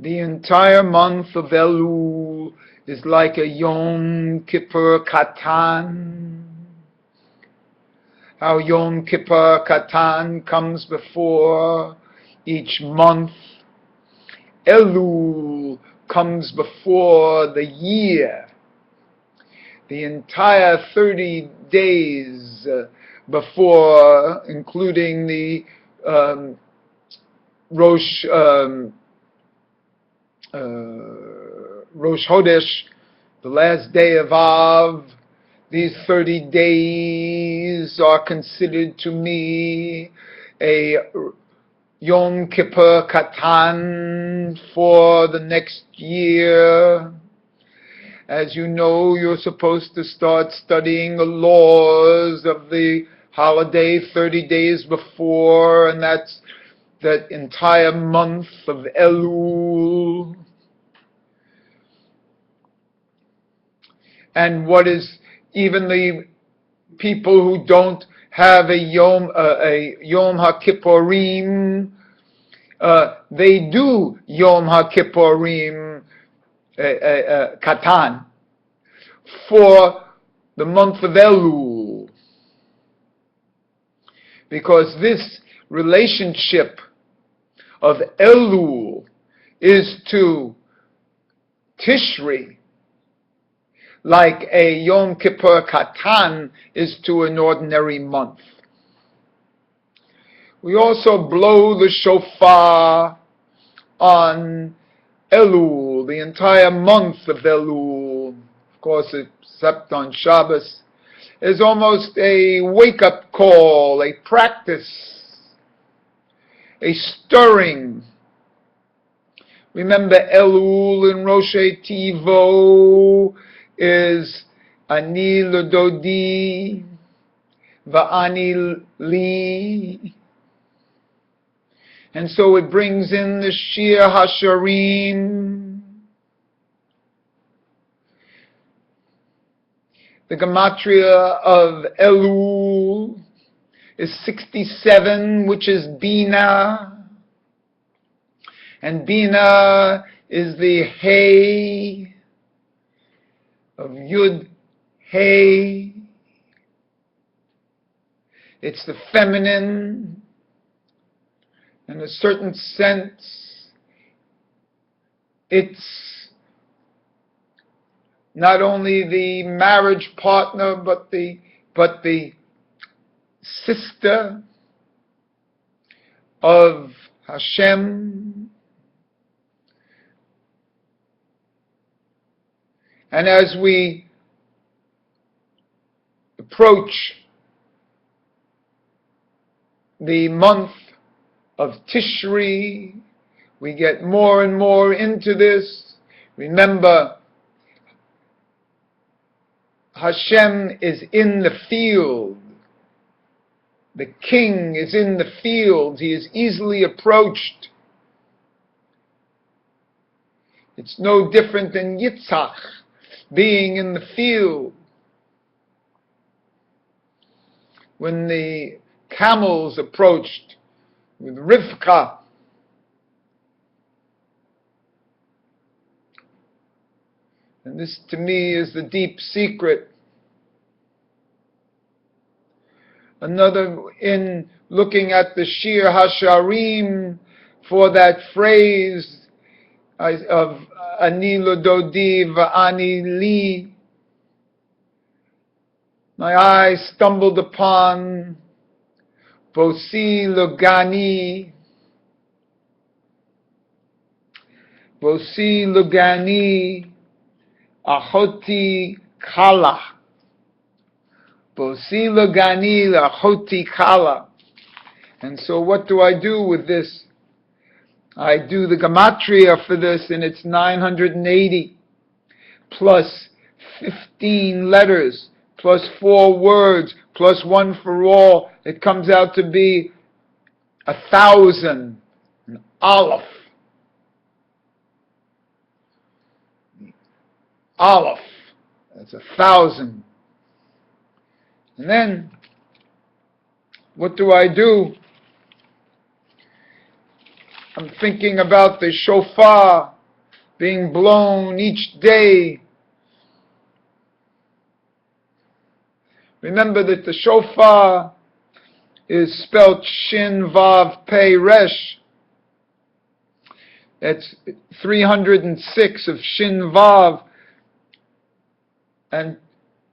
The entire month of Elul is like a Yom Kippur Katan. How Yom Kippur Katan comes before each month. Elul comes before the year. The entire 30 days before, including the Rosh Chodesh, the last day of Av. These 30 days are considered to me a Yom Kippur Katan for the next year. As you know, you're supposed to start studying the laws of the holiday 30 days before, and that's that entire month of Elul. And what is even the people who don't have a Yom HaKippurim, they do Yom HaKippurim Katan for the month of Elul, because this relationship of Elul is to Tishri like a Yom Kippur Katan is to an ordinary month. We also blow the shofar on Elul, the entire month of Elul, of course except on Shabbos, is almost a wake-up call, a practice, a stirring. Remember, Elul in Rosh Tivo is Ani L'Dodi Va'ani Li. And so it brings in the Shir HaSharim. The gematria of Elul is 67, which is Bina. And Bina is the Hey of Yud Hey. It's the feminine. In a certain sense, it's not only the marriage partner, but the sister of Hashem. And as we approach the month of Tishri, we get more and more into this. Remember, Hashem is in the field. The king is in the field. He is easily approached. It's no different than Yitzhak being in the field. When the camels approached with Rivka, and this to me is the deep secret. Another, in looking at the Shir HaSharim for that phrase of Ani L'Dodi Va'ani Li, my eye stumbled upon Bosi Lugani, Bosi Lugani, Ahoti Kala. Bosi Lugani, Ahoti Kala. And so what do I do with this? I do the gematria for this, and it's 980 plus 15 letters plus 4 words plus 1 for all. It comes out to be 1,000. An Aleph. Aleph. That's 1,000. And then, what do I do? I'm thinking about the shofar being blown each day. Remember that the shofar is spelled Shin Vav Pei Resh. That's 306 of Shin Vav and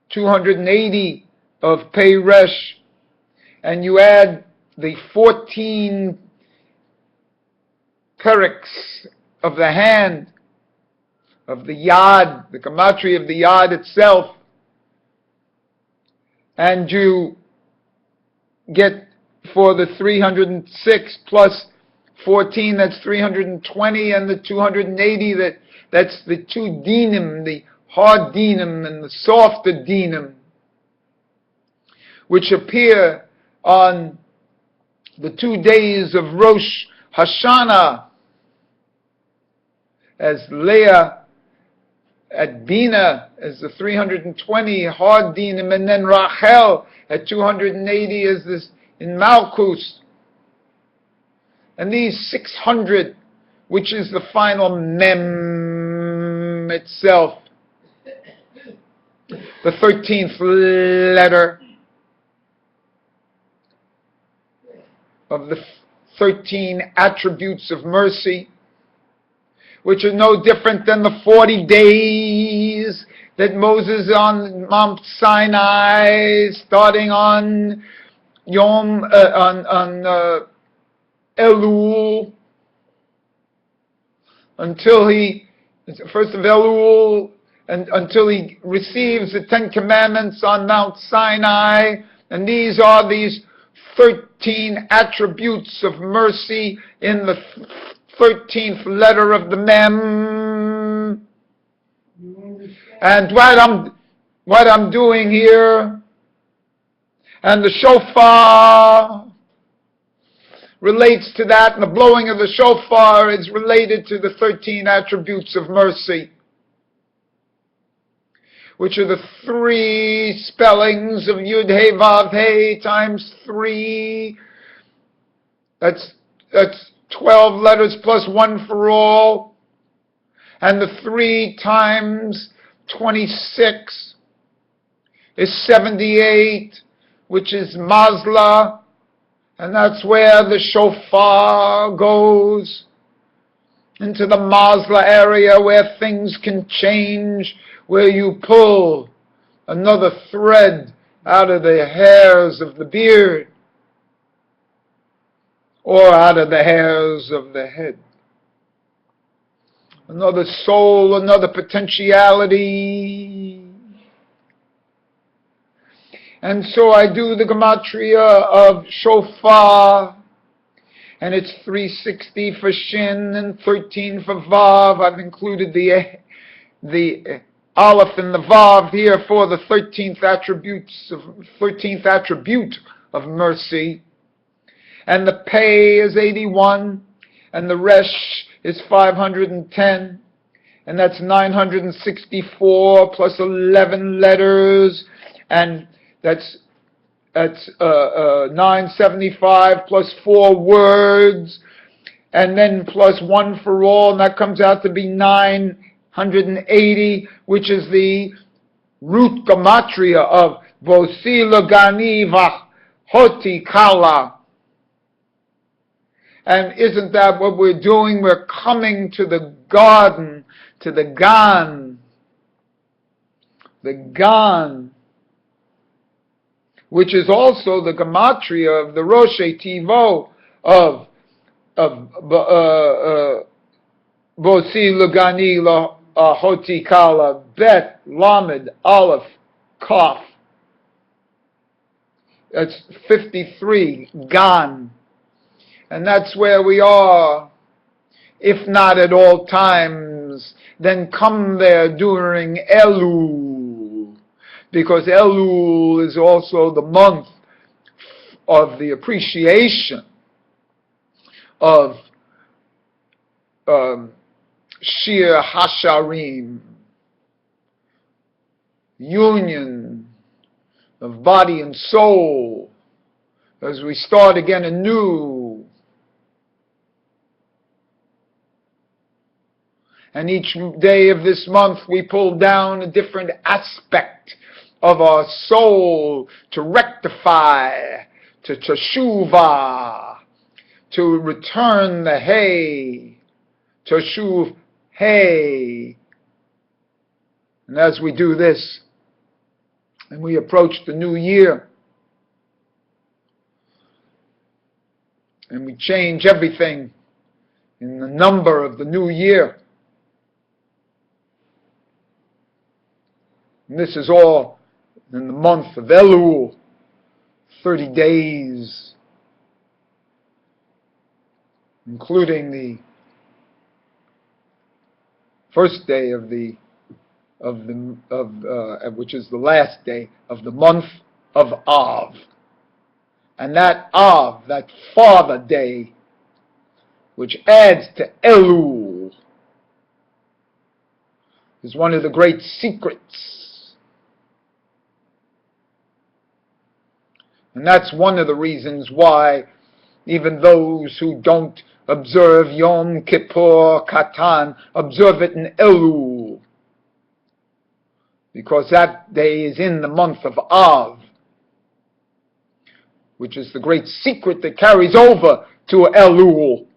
280 of Pei Resh. And you add the 14 periks of the hand, of the yad, the gematria of the yad itself, and you get for the 306 plus 14, that's 320, and the 280, that's the two dinim, the hard dinim and the softer dinim, which appear on the 2 days of Rosh Hashanah as Leah at Bina as the 320 hard dinim, and then Rachel at 280 as this in Malchus. And these 600, which is the final mem itself, the 13th letter of the 13 attributes of mercy, which are no different than the 40 days that Moses on Mount Sinai, starting on Elul, until first of Elul, and until he receives the 10 Commandments on Mount Sinai. And these are these 13 attributes of mercy in the 13th letter of the Mem. And what I'm doing here, and the shofar relates to that, and the blowing of the shofar is related to the 13 attributes of mercy, which are the 3 spellings of Yud He Vav He times 3. That's 12 letters plus 1 for all. And the 3 times 26 is 78, which is Mazla. And that's where the shofar goes, into the Mazla area where things can change, where you pull another thread out of the hairs of the beard or out of the hairs of the head. Another soul, another potentiality. And so I do the gematria of shofar, and it's 360 for shin and 13 for vav. I've included the aleph and the vav here for the 13th attribute of mercy. And the pei is 81, and the resh is 510, and that's 964 plus 11 letters, and that's 975 plus 4 words, and then plus 1 for all, and that comes out to be 980, which is the root gematria of Vosi Lagani Hoti Kala. And isn't that what we're doing? We're coming to the garden, to the Gan, which is also the gematria of the Rosh Tivo of Vosi Lugani Hoti Kala, Bet, Lamed, Aleph, Kaf. That's 53, Gan. And that's where we are. If not at all times, then come there during Elul. Because Elul is also the month of the appreciation of Shir Hasharim, union of body and soul, as we start again anew. And each day of this month we pull down a different aspect of our soul to rectify, to teshuvah, to return the hay, teshuv hay. And as we do this, and we approach the new year, and we change everything in the number of the new year. And this is all in the month of Elul, 30 days, including the first day which is the last day of the month of Av. And that Av, that Father Day, which adds to Elul, is one of the great secrets. And that's one of the reasons why even those who don't observe Yom Kippur, Katan, observe it in Elul, because that day is in the month of Av, which is the great secret that carries over to Elul.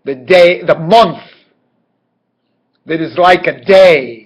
The day, the month that is like a day.